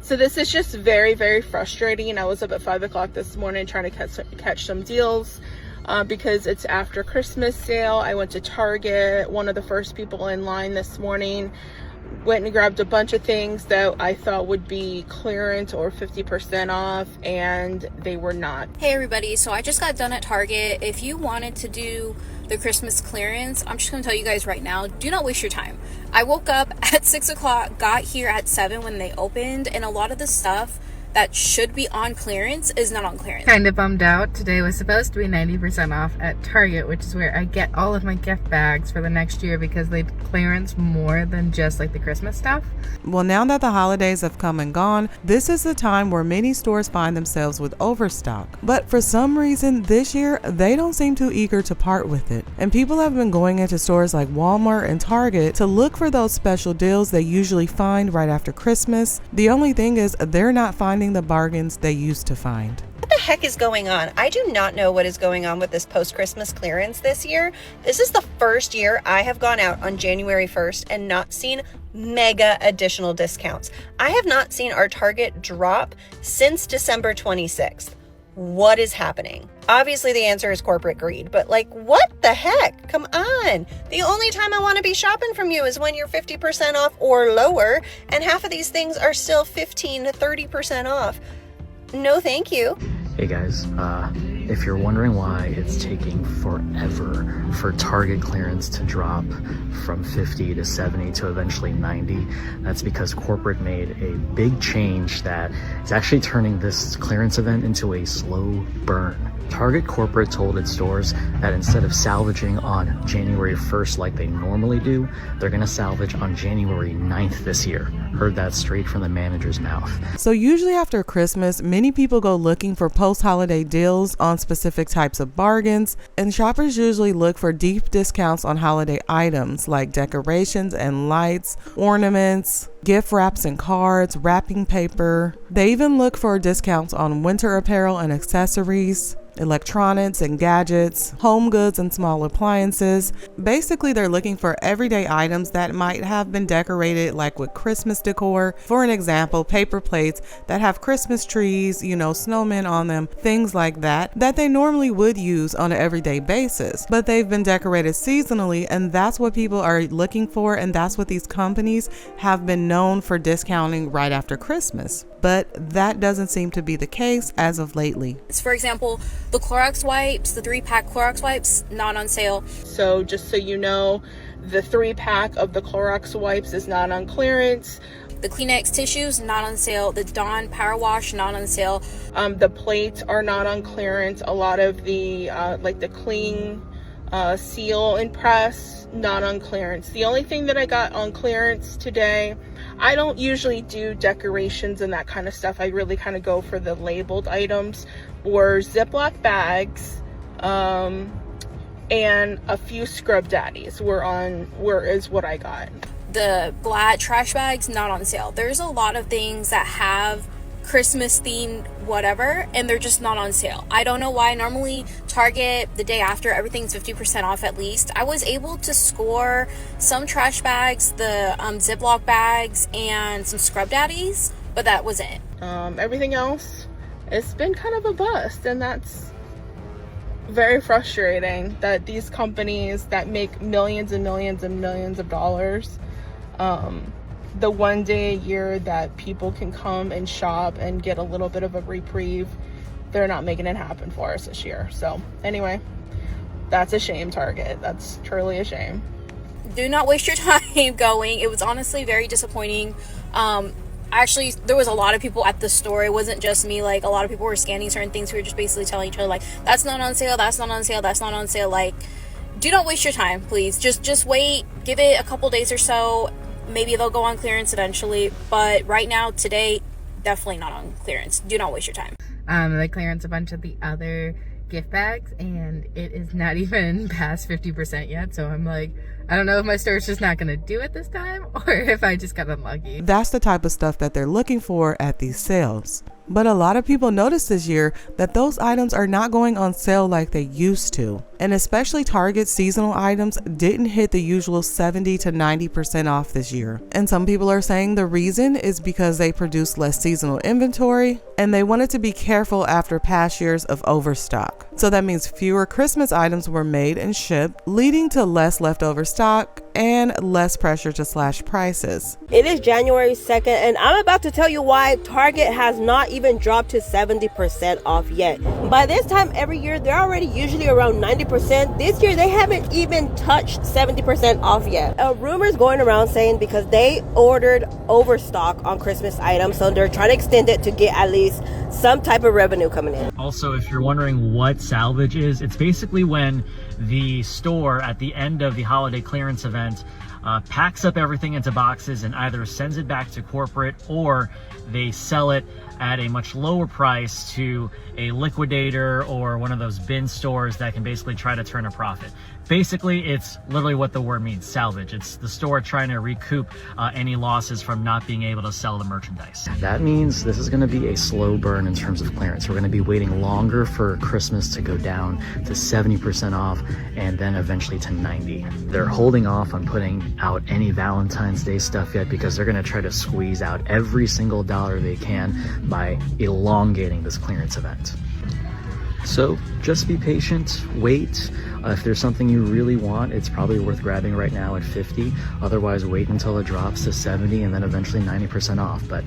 So this is just very, very frustrating. I was up at 5 o'clock this morning trying to catch some deals because it's after Christmas sale. I went to Target, one of the first people in line this morning. Went and grabbed a bunch of things that I thought would be clearance or 50% off, and they were not. Hey everybody, so I just got done at Target. If you wanted to do the Christmas clearance, I'm just going to tell you guys right now, do not waste your time. I woke up at 6 o'clock, got here at 7 when they opened, and a lot of the stuff that should be on clearance is not on clearance. Kind of bummed out. Today was supposed to be 90% off at Target, which is where I get all of my gift bags for the next year because they clearance more than just like the Christmas stuff. Well, now that the holidays have come and gone, this is the time where many stores find themselves with overstock. But for some reason this year, they don't seem too eager to part with it. And people have been going into stores like Walmart and Target to look for those special deals they usually find right after Christmas. The only thing is they're not finding the bargains they used to find. What the heck is going on? I do not know what is going on with this post-Christmas clearance this year. This is the first year I have gone out on January 1st and not seen mega additional discounts. I have not seen our Target drop since December 26th. What is happening? Obviously the answer is corporate greed, but like, what the heck? Come on. The only time I want to be shopping from you is when you're 50% off or lower, and half of these things are still 15 to 30% off. No, thank you. Hey guys, if you're wondering why it's taking forever for Target clearance to drop from 50 to 70 to eventually 90, that's because corporate made a big change that is actually turning this clearance event into a slow burn. Target corporate told its stores that instead of salvaging on January 1st like they normally do, they're going to salvage on January 9th this year. Heard that straight from the manager's mouth. So usually after Christmas, many people go looking for post-holiday deals on specific types of bargains, and shoppers usually look for deep discounts on holiday items like decorations and lights, ornaments, gift wraps and cards, wrapping paper. They even look for discounts on winter apparel and accessories, electronics and gadgets, home goods and small appliances. Basically, they're looking for everyday items that might have been decorated like with Christmas decor. For an example, paper plates that have Christmas trees, snowmen on them, things like that they normally would use on an everyday basis. But they've been decorated seasonally, and that's what people are looking for, and that's what these companies have been known for discounting right after Christmas. But that doesn't seem to be the case as of lately. For example, the Clorox wipes, the 3-pack Clorox wipes, not on sale. So just so you know, the 3-pack of the Clorox wipes is not on clearance. The Kleenex tissues, not on sale. The Dawn Power Wash, not on sale. The plates are not on clearance. A lot of the like the Clean seal and press, not on clearance. The only thing that I got on clearance today, I don't usually do decorations and that kind of stuff. I really kind of go for the labeled items, were Ziploc bags, and a few Scrub Daddies is what I got. The Glad trash bags, not on sale. There's a lot of things that have Christmas themed whatever, and they're just not on sale. I don't know why. Normally Target, the day after, everything's 50% off at least. I was able to score some trash bags, the Ziploc bags, and some Scrub Daddies, but that was it. Everything else, it's been kind of a bust, and that's very frustrating that these companies that make millions and millions and millions of dollars, the one day a year that people can come and shop and get a little bit of a reprieve, they're not making it happen for us this year. So anyway, that's a shame, Target. That's truly a shame. Do not waste your time going. It was honestly very disappointing. Actually, there was a lot of people at the store. It wasn't just me. Like, a lot of people were scanning certain things. We were just basically telling each other, like, that's not on sale, that's not on sale, that's not on sale. Like, do not waste your time, please. Just wait. Give it a couple days or so. Maybe they'll go on clearance eventually. But right now, today, definitely not on clearance. Do not waste your time. They clearance a bunch of the other gift bags, and it is not even past 50% yet. So I'm like, I don't know if my store's just not gonna do it this time or if I just got unlucky. That's the type of stuff that they're looking for at these sales. But a lot of people noticed this year that those items are not going on sale like they used to. And especially Target seasonal items didn't hit the usual 70 to 90% off this year. And some people are saying the reason is because they produced less seasonal inventory and they wanted to be careful after past years of overstock. So that means fewer Christmas items were made and shipped, leading to less leftover stock and less pressure to slash prices. It is January 2nd, and I'm about to tell you why Target has not even dropped to 70% off yet. By this time every year, they're already usually around 90%. This year, they haven't even touched 70% off yet. A rumor is going around saying because they ordered overstock on Christmas items, so they're trying to extend it to get at least some type of revenue coming in. Also, if you're wondering what salvage is, it's basically when the store at the end of the holiday clearance event packs up everything into boxes and either sends it back to corporate or they sell it at a much lower price to a liquidator or one of those bin stores that can basically try to turn a profit. Basically, it's literally what the word means, salvage. It's the store trying to recoup any losses from not being able to sell the merchandise. That means this is going to be a slow burn in terms of clearance. We're going to be waiting longer for Christmas to go down to 70% off and then eventually to 90. They're holding off on putting out any Valentine's Day stuff yet because they're going to try to squeeze out every single dollar they can by elongating this clearance event. So just be patient, wait. If there's something you really want, it's probably worth grabbing right now at 50. Otherwise, wait until it drops to 70 and then eventually 90% off. But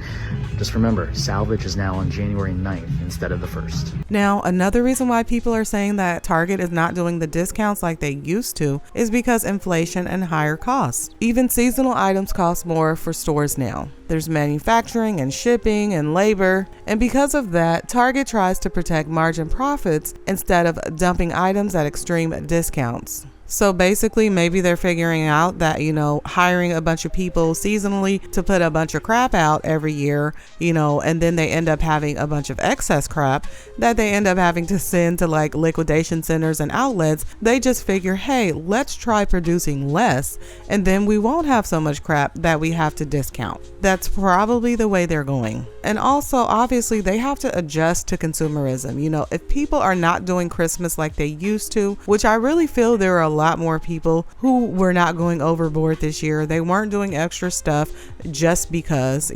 just remember, salvage is now on January 9th instead of the 1st. Now, another reason why people are saying that Target is not doing the discounts like they used to is because inflation and higher costs. Even seasonal items cost more for stores now. There's manufacturing and shipping and labor. And because of that, Target tries to protect margin profits instead of dumping items at extreme discounts. So basically, maybe they're figuring out that, hiring a bunch of people seasonally to put a bunch of crap out every year, and then they end up having a bunch of excess crap that they end up having to send to like liquidation centers and outlets. They just figure, hey, let's try producing less and then we won't have so much crap that we have to discount. That's probably the way they're going. And also, obviously, they have to adjust to consumerism. If people are not doing Christmas like they used to, which I really feel there are a lot more people who were not going overboard this year. They weren't doing extra stuff just because,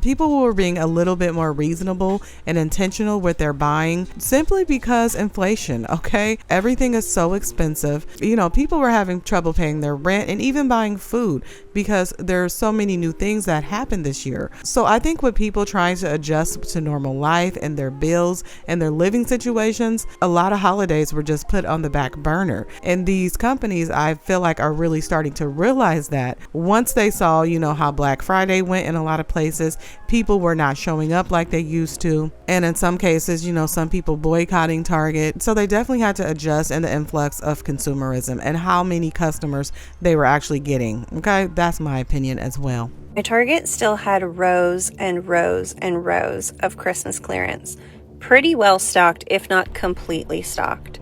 people who were being a little bit more reasonable and intentional with their buying simply because inflation, okay? Everything is so expensive. People were having trouble paying their rent and even buying food because there's so many new things that happened this year. So I think with people trying to adjust to normal life and their bills and their living situations, a lot of holidays were just put on the back burner. And these companies, I feel like, are really starting to realize that once they saw, how Black Friday went in a lot of places, people were not showing up like they used to. And in some cases, some people boycotting Target. So they definitely had to adjust in the influx of consumerism and how many customers they were actually getting. Okay, that's my opinion as well. My Target still had rows and rows and rows of Christmas clearance. Pretty well stocked, if not completely stocked.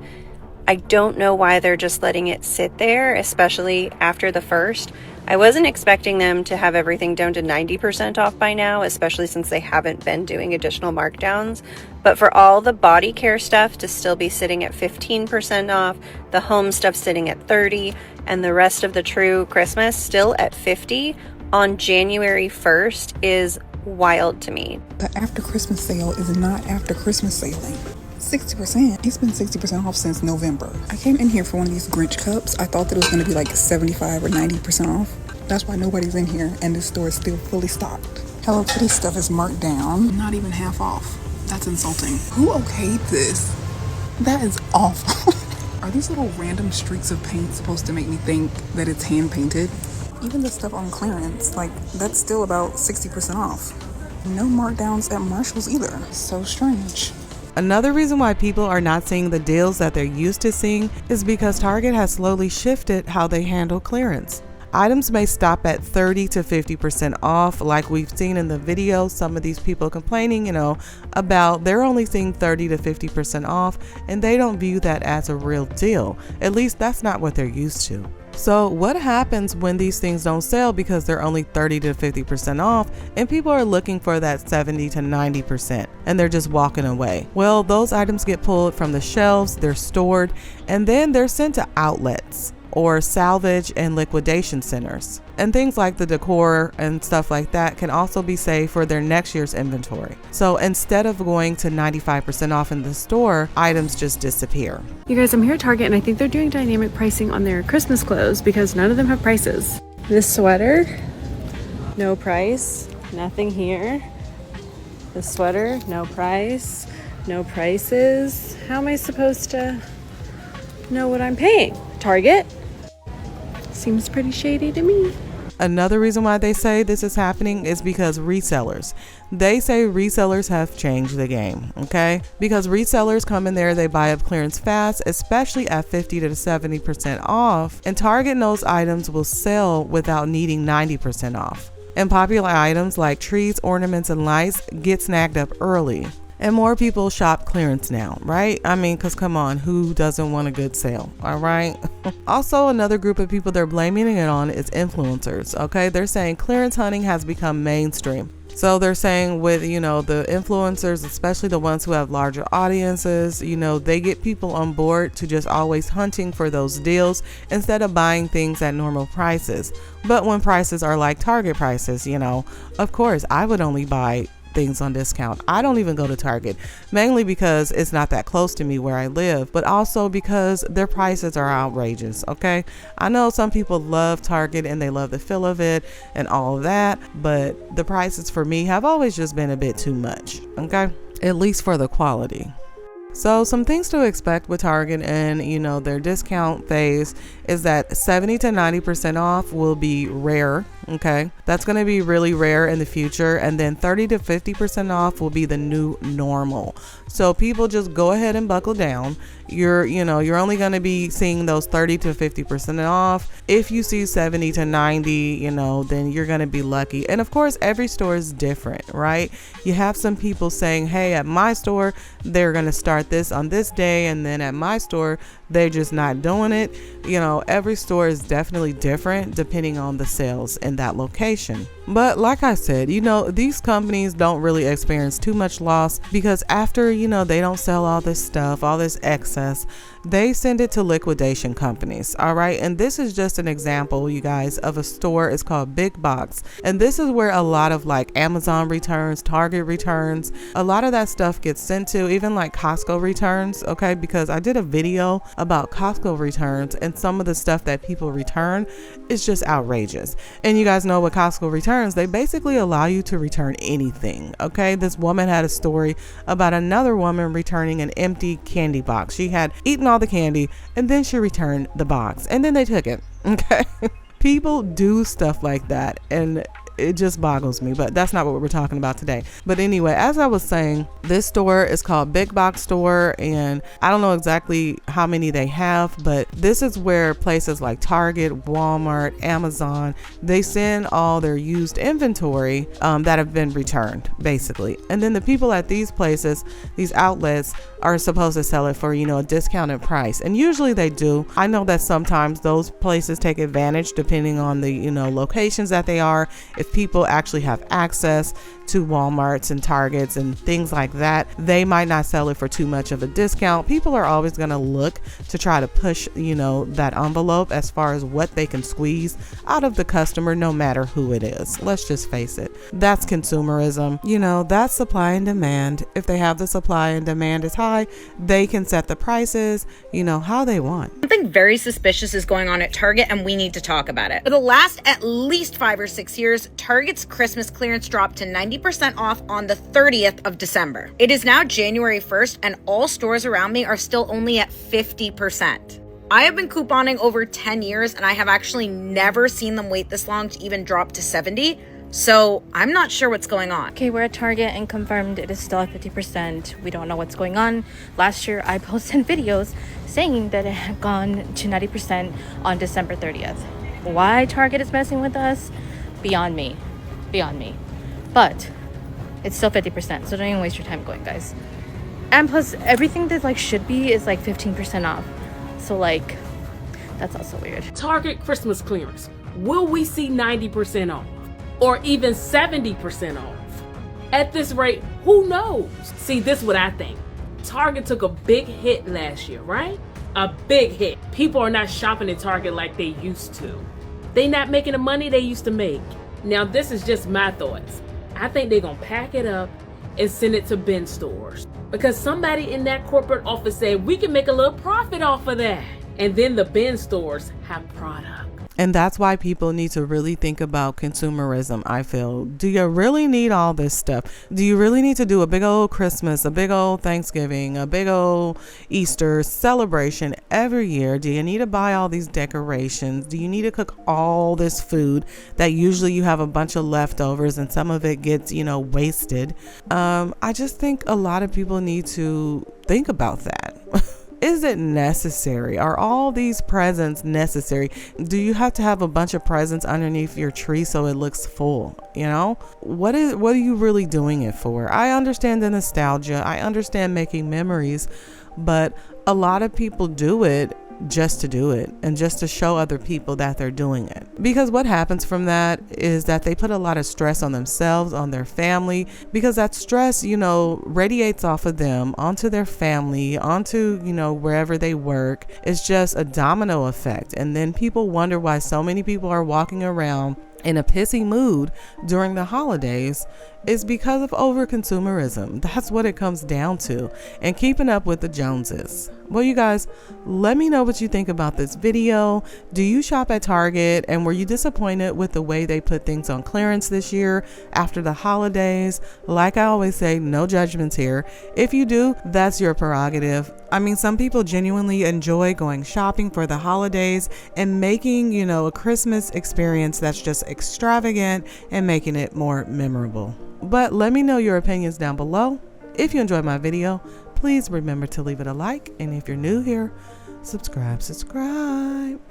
I don't know why they're just letting it sit there, especially after the 1st. I wasn't expecting them to have everything down to 90% off by now, especially since they haven't been doing additional markdowns. But for all the body care stuff to still be sitting at 15% off, the home stuff sitting at 30%, and the rest of the true Christmas still at 50% on January 1st is wild to me. The after Christmas sale is not after Christmas sailing. 60%. It's been 60% off since November. I came in here for one of these Grinch cups. I thought that it was going to be like 75 or 90% off. That's why nobody's in here and this store is still fully stocked. Hello Kitty stuff is marked down, not even half off. That's insulting. Who okayed this? That is awful. Are these little random streaks of paint supposed to make me think that it's hand painted? Even the stuff on clearance, that's still about 60% off. No markdowns at Marshall's either. So strange. Another reason why people are not seeing the deals that they're used to seeing is because Target has slowly shifted how they handle clearance. Items may stop at 30 to 50% off, like we've seen in the video. Some of these people complaining, about they're only seeing 30 to 50% off, and they don't view that as a real deal. At least that's not what they're used to. So what happens when these things don't sell because they're only 30 to 50% off and people are looking for that 70 to 90% and they're just walking away? Well, those items get pulled from the shelves, they're stored, and then they're sent to outlets or salvage and liquidation centers. And things like the decor and stuff like that can also be saved for their next year's inventory. So instead of going to 95% off in the store, items just disappear. You guys, I'm here at Target and I think they're doing dynamic pricing on their Christmas clothes because none of them have prices. This sweater, no price, nothing here. This sweater, no price, no prices. How am I supposed to know what I'm paying? Target? Seems pretty shady to me. Another reason why they say this is happening is because resellers. They say resellers have changed the game, okay? Because resellers come in there, they buy up clearance fast, especially at 50 to 70% off, and Target knows items will sell without needing 90% off. And popular items like trees, ornaments, and lights get snagged up early. And more people shop clearance now, right? I mean, because come on, who doesn't want a good sale, all right? Also, another group of people they're blaming it on is influencers, okay? They're saying clearance hunting has become mainstream. So they're saying with, the influencers, especially the ones who have larger audiences, they get people on board to just always hunting for those deals instead of buying things at normal prices. But when prices are like Target prices, of course, I would only buy things on discount. I don't even go to Target, mainly because it's not that close to me where I live, but also because their prices are outrageous, okay? I know some people love Target and they love the feel of it and all of that, but the prices for me have always just been a bit too much, okay? At least for the quality. So some things to expect with Target and, their discount phase is that 70 to 90% off will be rare. Okay, that's going to be really rare in the future. And then 30 to 50% off will be the new normal. So people just go ahead and buckle down. You're only going to be seeing those 30 to 50% off. If you see 70 to 90, then you're going to be lucky. And of course, every store is different, right? You have some people saying, hey, at my store, they're going to start this on this day. And then at my store, they're just not doing it. Every store is definitely different depending on the sales in that location. But like I said, these companies don't really experience too much loss because after, they don't sell all this stuff, all this excess, they send it to liquidation companies. All right. And this is just an example, you guys, of a store. It's called Big Box. And this is where a lot of like Amazon returns, Target returns, a lot of that stuff gets sent to, even like Costco returns. Okay. Because I did a video about Costco returns and some of the stuff that people return is just outrageous. And you guys know what Costco returns, they basically allow you to return anything. Okay. This woman had a story about another woman returning an empty candy box. She had eaten all the candy and then she returned the box and then they took it. Okay. People do stuff like that and it just boggles me, but that's not what we're talking about today. But anyway, as I was saying, this store is called Big Box Store, and I don't know exactly how many they have, but this is where places like Target, Walmart, Amazon, they send all their used inventory that have been returned, basically. And then the people at these places, these outlets, are supposed to sell it for, a discounted price. And usually they do. I know that sometimes those places take advantage depending on the, locations that they are. If people actually have access to Walmarts and Targets and things like that, they might not sell it for too much of a discount. People are always going to look to try to push, that envelope as far as what they can squeeze out of the customer, no matter who it is. Let's just face it. That's consumerism. That's supply and demand. If they have the supply and demand is high, they can set the prices, how they want. Something very suspicious is going on at Target and we need to talk about it. For the last at least 5 or 6 years, Target's Christmas clearance dropped to 90% off on the 30th of December. It is now January 1st and all stores around me are still only at 50%. I have been couponing over 10 years and I have actually never seen them wait this long to even drop to 70. So I'm not sure what's going on. Okay, we're at Target and confirmed it is still at 50%. We don't know what's going on. Last year, I posted videos saying that it had gone to 90% on December 30th. Why Target is messing with us? Beyond me. But it's still 50%, so don't even waste your time going, guys. And plus, everything that should be is 15% off. So That's also weird. Target Christmas clearance. Will we see 90% off? Or even 70% off? At this rate, who knows? See, this is what I think. Target took a big hit last year, right? A big hit. People are not shopping at Target like they used to. They not making the money they used to make. Now, this is just my thoughts. I think they're gonna pack it up and send it to bin stores. Because somebody in that corporate office said, we can make a little profit off of that. And then the bin stores have product. And that's why people need to really think about consumerism, I feel. Do you really need all this stuff? Do you really need to do a big old Christmas, a big old Thanksgiving, a big old Easter celebration every year? Do you need to buy all these decorations? Do you need to cook all this food that usually you have a bunch of leftovers and some of it gets, wasted? I just think a lot of people need to think about that. Is it necessary? Are all these presents necessary? Do you have to have a bunch of presents underneath your tree so it looks full? What are you really doing it for? I understand the nostalgia. I understand making memories, but a lot of people do it just to do it and just to show other people that they're doing it. Because what happens from that is that they put a lot of stress on themselves, on their family, because that stress, radiates off of them onto their family, onto, wherever they work. It's just a domino effect. And then people wonder why so many people are walking around in a pissy mood during the holidays. Is because of overconsumerism. That's what it comes down to, and keeping up with the Joneses. Well, you guys, let me know what you think about this video. Do you shop at Target, and were you disappointed with the way they put things on clearance this year after the holidays? Like I always say, no judgments here. If you do, that's your prerogative. I mean, some people genuinely enjoy going shopping for the holidays and making, a Christmas experience that's just extravagant and making it more memorable. But let me know your opinions down below. If you enjoyed my video, please remember to leave it a like. And if you're new here, subscribe.